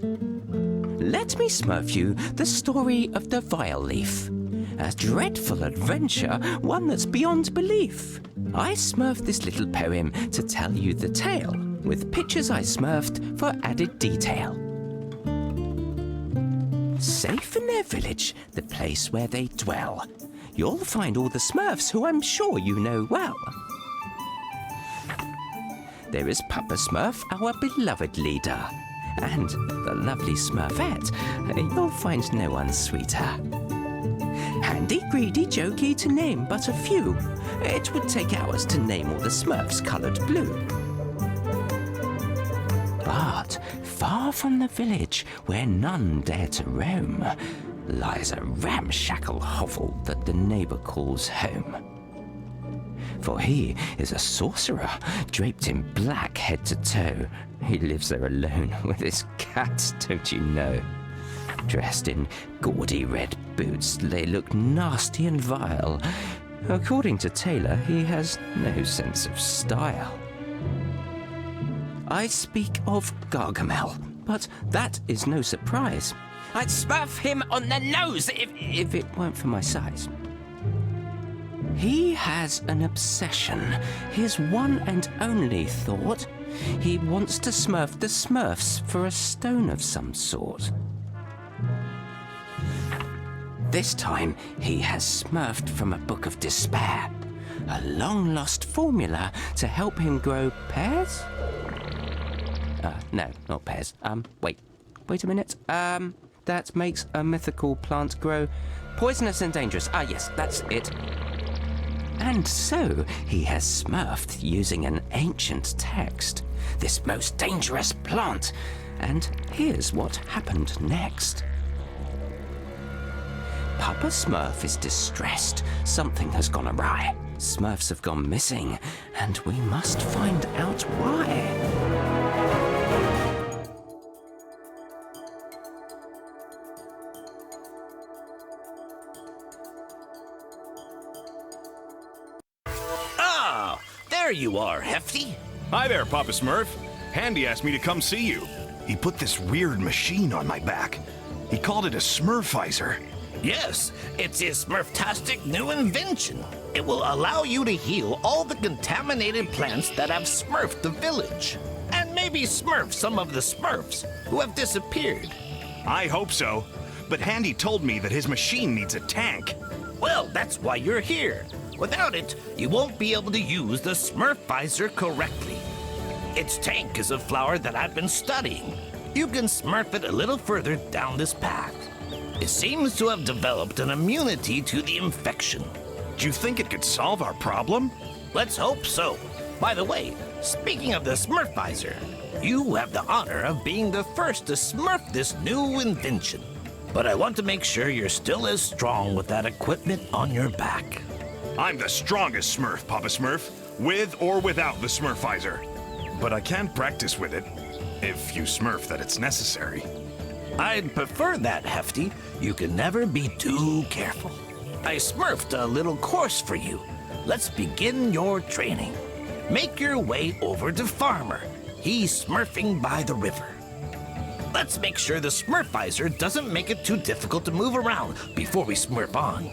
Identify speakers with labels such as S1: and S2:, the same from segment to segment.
S1: Let me smurf you the story of the Vileaf. A dreadful adventure, one that's beyond belief. I smurfed this little poem to tell you the tale, with pictures I smurfed for added detail. Safe in their village, the place where they dwell, you'll find all the Smurfs who I'm sure you know well. There is Papa Smurf, our beloved leader, and the lovely Smurfette. You'll find no one sweeter. Handy, greedy, jokey, to name but a few. It would take hours to name all the Smurfs coloured blue. But far from the village, where none dare to roam, lies a ramshackle hovel that the neighbour calls home. For he is a sorcerer, draped in black head to toe. He lives there alone with his cat, don't you know? Dressed in gaudy red boots, they look nasty and vile. According to Taylor, he has no sense of style. I speak of Gargamel, but that is no surprise. I'd smurf him on the nose if it weren't for my size. He has an obsession, his one and only thought. He wants to smurf the Smurfs for a stone of some sort. This time, he has smurfed from a book of despair, a long-lost formula to help him grow pears? No, not pears. Wait a minute. That makes a mythical plant grow poisonous and dangerous. Ah, yes, that's it. And so he has smurfed using an ancient text, this most dangerous plant. And here's what happened next. Papa Smurf is distressed. Something has gone awry. Smurfs have gone missing, and we must find out why.
S2: There you are, Hefty.
S3: Hi there, Papa Smurf. Handy asked me to come see you. He put this weird machine on my back. He called it a Smurfizer.
S2: Yes, it's his Smurftastic new invention. It will allow you to heal all the contaminated plants that have smurfed the village. And maybe smurf some of the Smurfs who have disappeared.
S3: I hope so. But Handy told me that his machine needs a tank.
S2: Well, that's why you're here. Without it, you won't be able to use the Smurfizer correctly. Its tank is a flower that I've been studying. You can smurf it a little further down this path. It seems to have developed an immunity to the infection.
S3: Do you think it could solve our problem?
S2: Let's hope so. By the way, speaking of the Smurfizer, you have the honor of being the first to smurf this new invention. But I want to make sure you're still as strong with that equipment on your back.
S3: I'm the strongest Smurf, Papa Smurf, with or without the Smurfizer. But I can practice with it, if you smurf that it's necessary.
S2: I'd prefer that, Hefty. You can never be too careful. I smurfed a little course for you. Let's begin your training. Make your way over to Farmer. He's smurfing by the river. Let's make sure the Smurfizer doesn't make it too difficult to move around before we smurf on.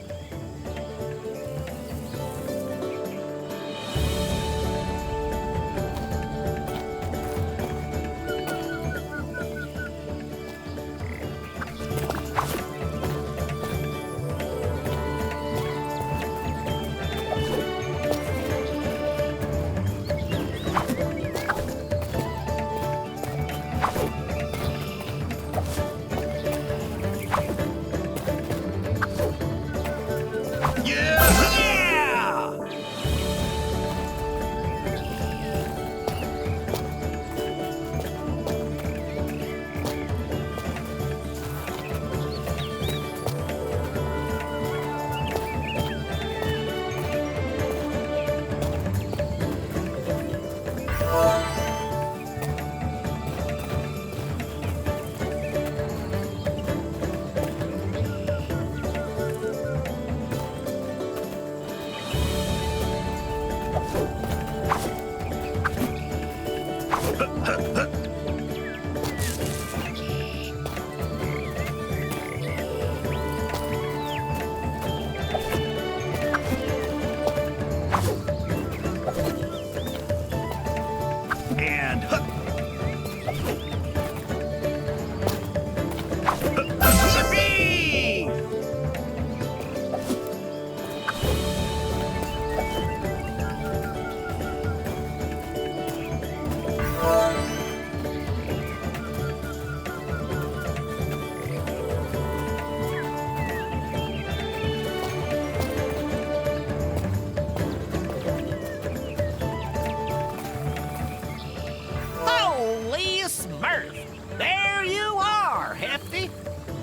S2: Smurf. There you are, Hefty.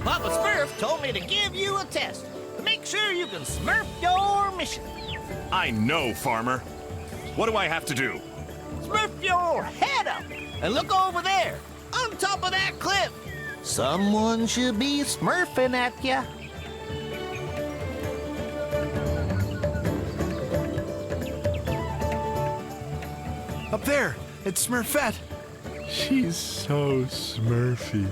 S2: Papa Smurf told me to give you a test to make sure you can Smurf your mission.
S3: I know, Farmer. What do I have to do?
S2: Smurf your head up and look over there, on top of that cliff. Someone should be smurfing at ya.
S3: Up there, it's Smurfette. She's so smurfy.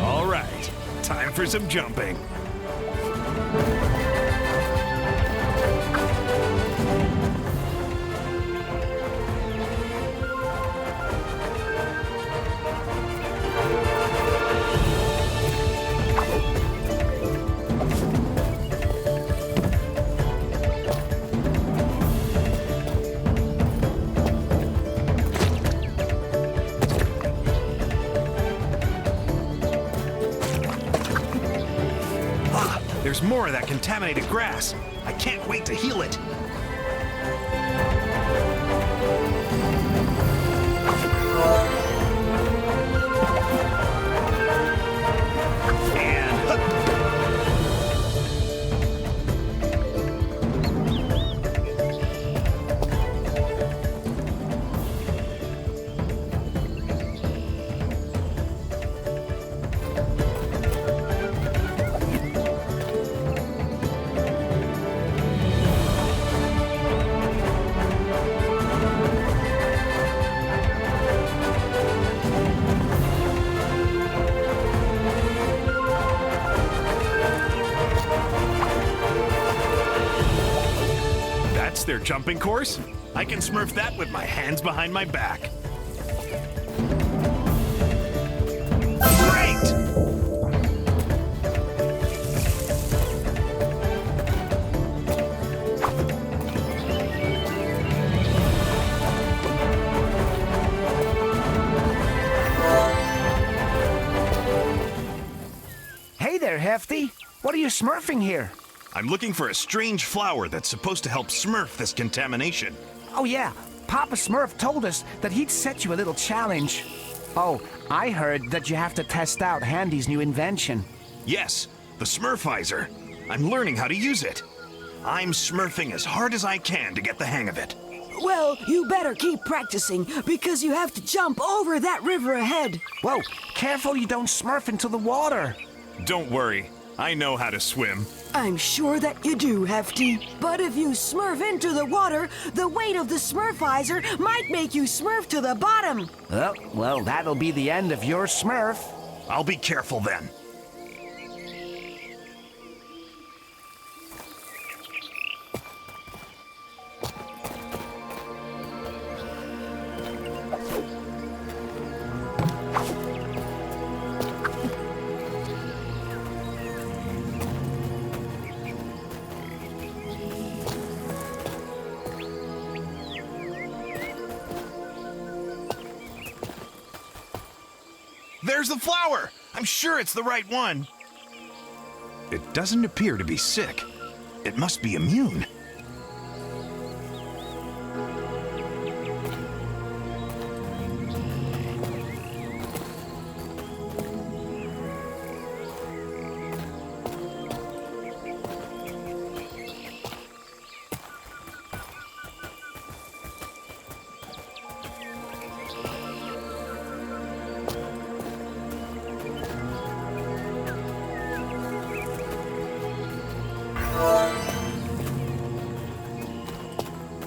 S3: All right, time for some jumping. There's more of that contaminated grass. I can't wait to heal it. That's their jumping course? I can Smurf that with my hands behind my back. Great!
S4: Hey there, Hefty. What are you smurfing here?
S3: I'm looking for a strange flower that's supposed to help Smurf this contamination.
S4: Oh, yeah. Papa Smurf told us that he'd set you a little challenge. Oh, I heard that you have to test out Handy's new invention.
S3: Yes, the Smurfizer. I'm learning how to use it. I'm Smurfing as hard as I can to get the hang of it.
S5: Well, you better keep practicing because you have to jump over that river ahead.
S4: Whoa, careful you don't smurf into the water.
S3: Don't worry, I know how to swim.
S5: I'm sure that you do, Hefty. But if you smurf into the water, the weight of the Smurfizer might make you smurf to the bottom.
S4: Oh, well, that'll be the end of your smurf.
S3: I'll be careful then. There's the flower! I'm sure it's the right one. It doesn't appear to be sick. It must be immune.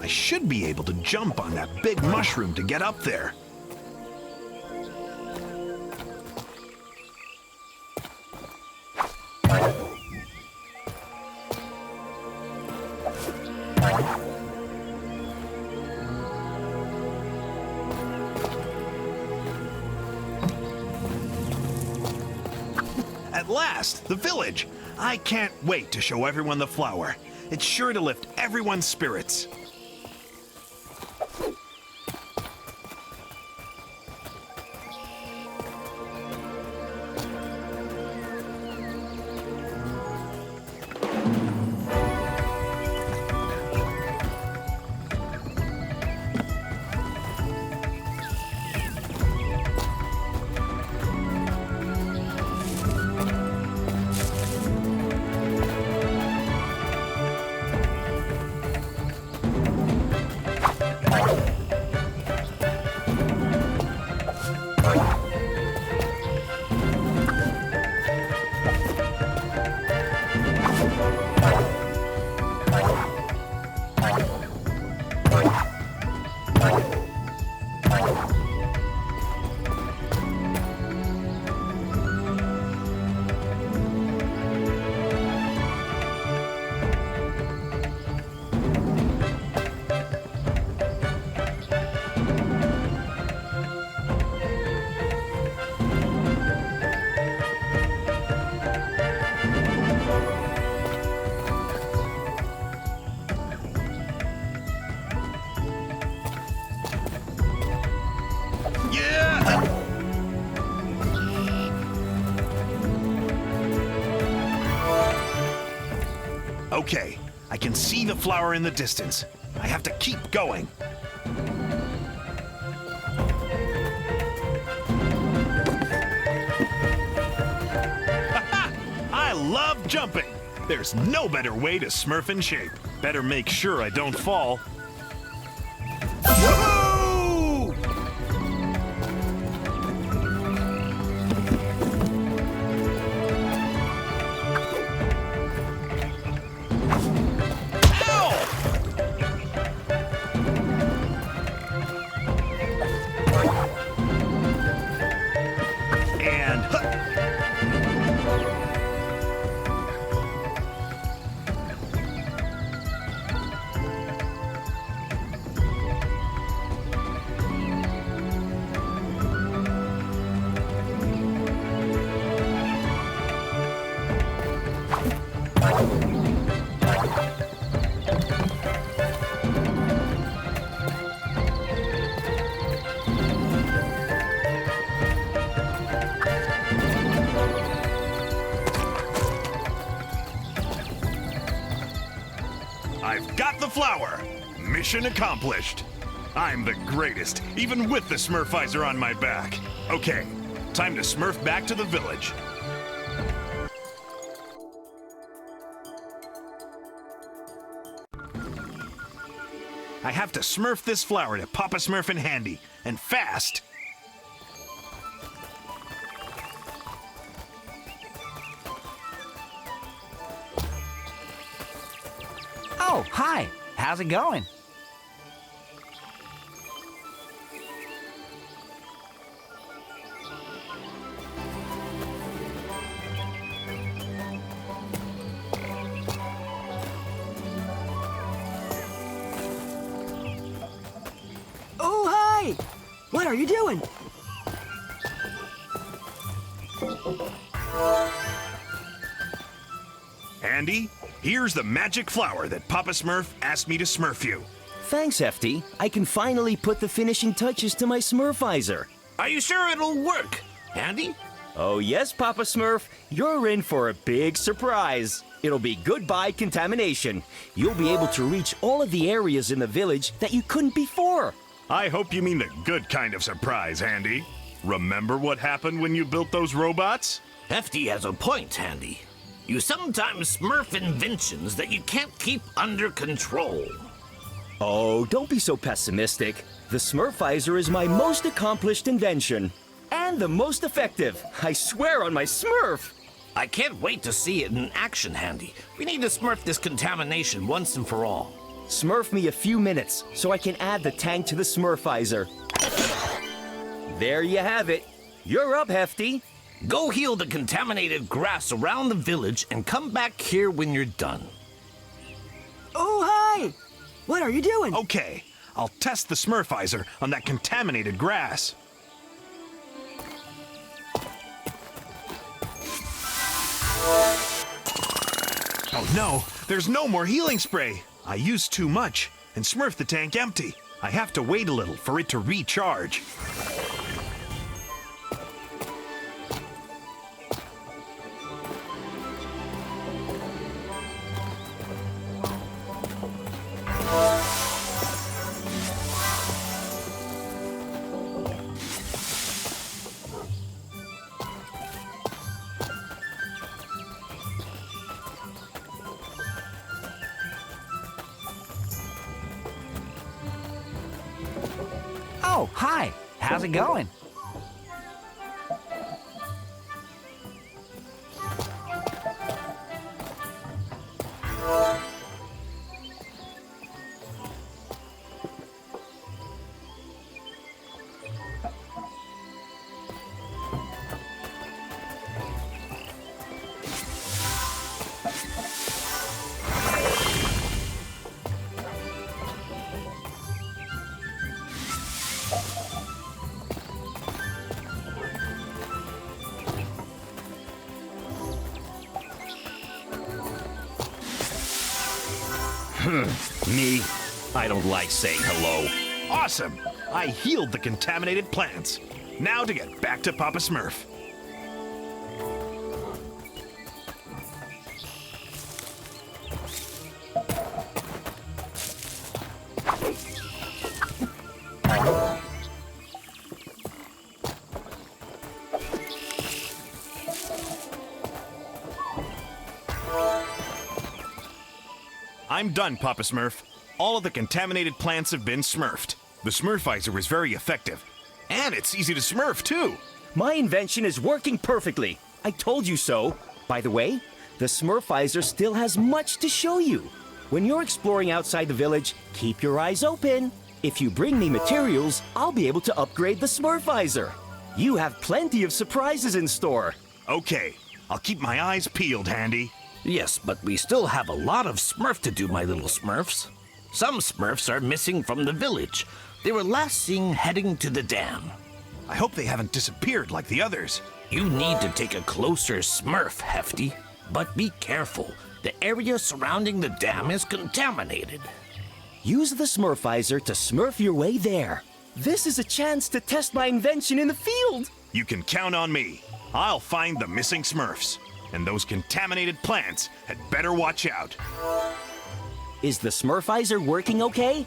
S3: I should be able to jump on that big mushroom to get up there. At last, the village! I can't wait to show everyone the flower. It's sure to lift everyone's spirits. Okay, I can see the flower in the distance. I have to keep going. I love jumping! There's no better way to Smurf in shape. Better make sure I don't fall. Woohoo! I've got the flower! Mission accomplished! I'm the greatest, even with the Smurfizer on my back. Okay, time to Smurf back to the village. I have to Smurf this flower to Papa Smurf in handy, and fast!
S4: Oh, hi. How's it going?
S5: Oh, hi! What are you doing?
S3: Andy, here's the magic flower that Papa Smurf asked me to Smurf you.
S6: Thanks, Hefty. I can finally put the finishing touches to my Smurfizer.
S2: Are you sure it'll work, Andy?
S6: Oh yes, Papa Smurf. You're in for a big surprise. It'll be goodbye contamination. You'll be able to reach all of the areas in the village that you couldn't before.
S3: I hope you mean the good kind of surprise, Andy. Remember what happened when you built those robots?
S2: Hefty has a point, Andy. You sometimes Smurf inventions that you can't keep under control.
S6: Oh, don't be so pessimistic. The Smurfizer is my most accomplished invention. And the most effective. I swear on my Smurf.
S2: I can't wait to see it in action, Andy. We need to Smurf this contamination once and for all.
S6: Smurf me a few minutes so I can add the tank to the Smurfizer. There you have it. You're up, Hefty.
S2: Go heal the contaminated grass around the village and come back here when you're done.
S5: Oh, hi! What are you doing?
S3: Okay, I'll test the Smurfizer on that contaminated grass. Oh no, there's no more healing spray. I used too much and smurfed the tank empty. I have to wait a little for it to recharge.
S4: Oh, hi. How's it going?
S6: Me? I don't like saying hello.
S3: Awesome! I healed the contaminated plants. Now to get back to Papa Smurf. I'm done, Papa Smurf. All of the contaminated plants have been smurfed. The Smurfizer is very effective. And it's easy to smurf, too.
S6: My invention is working perfectly. I told you so. By the way, the Smurfizer still has much to show you. When you're exploring outside the village, keep your eyes open. If you bring me materials, I'll be able to upgrade the Smurfizer. You have plenty of surprises in store.
S3: Okay, I'll keep my eyes peeled, Handy.
S2: Yes, but we still have a lot of Smurf to do, my little Smurfs. Some Smurfs are missing from the village. They were last seen heading to the dam.
S3: I hope they haven't disappeared like the others.
S2: You need to take a closer Smurf, Hefty. But be careful. The area surrounding the dam is contaminated.
S6: Use the Smurfizer to smurf your way there. This is a chance to test my invention in the field.
S3: You can count on me. I'll find the missing Smurfs. And those contaminated plants had better watch out.
S6: Is the Smurfizer working okay?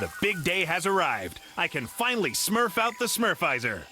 S3: The big day has arrived. I can finally smurf out the Smurfizer.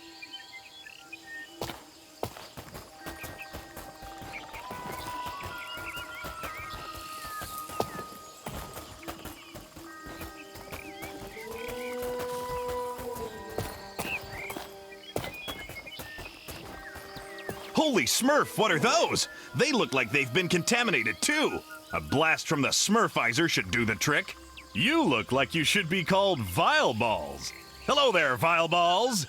S3: Holy Smurf, what are those? They look like they've been contaminated too. A blast from the Smurfizer should do the trick. You look like you should be called Vile Balls. Hello there, Vile Balls.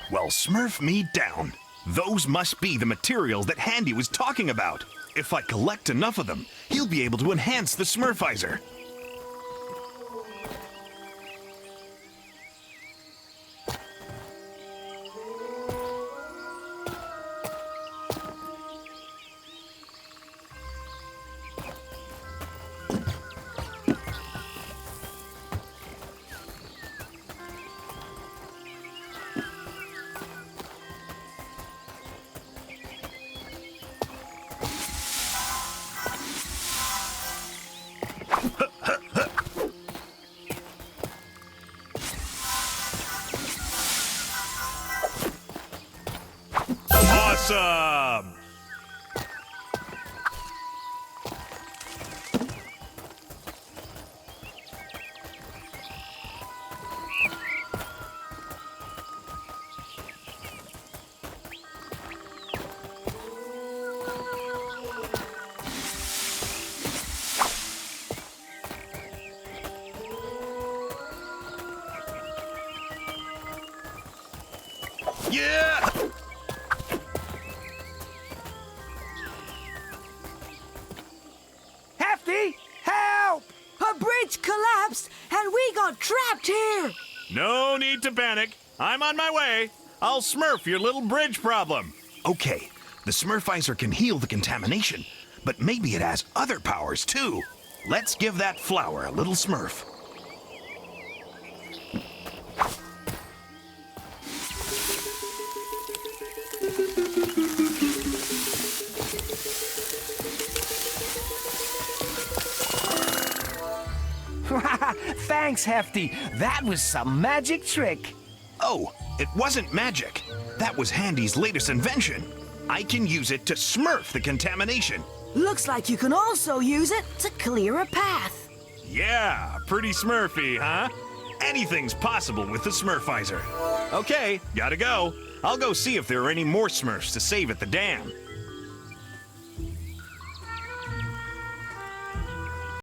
S3: Well, smurf me down. Those must be the materials that Handy was talking about. If I collect enough of them, he'll be able to enhance the Smurfizer. Awesome! Yeah!
S4: Hefty, help!
S5: A bridge collapsed and we got trapped here.
S3: No need to panic. I'm on my way. I'll smurf your little bridge problem.
S2: Okay, the Smurfizer can heal the contamination, but maybe it has other powers too. Let's give that flower a little smurf.
S4: Thanks, Hefty. That was some magic trick.
S2: Oh, it wasn't magic. That was Handy's latest invention. I can use it to smurf the contamination.
S5: Looks like you can also use it to clear a path.
S3: Yeah, pretty smurfy, huh? Anything's possible with the Smurfizer. Okay, gotta go. I'll go see if there are any more Smurfs to save at the dam.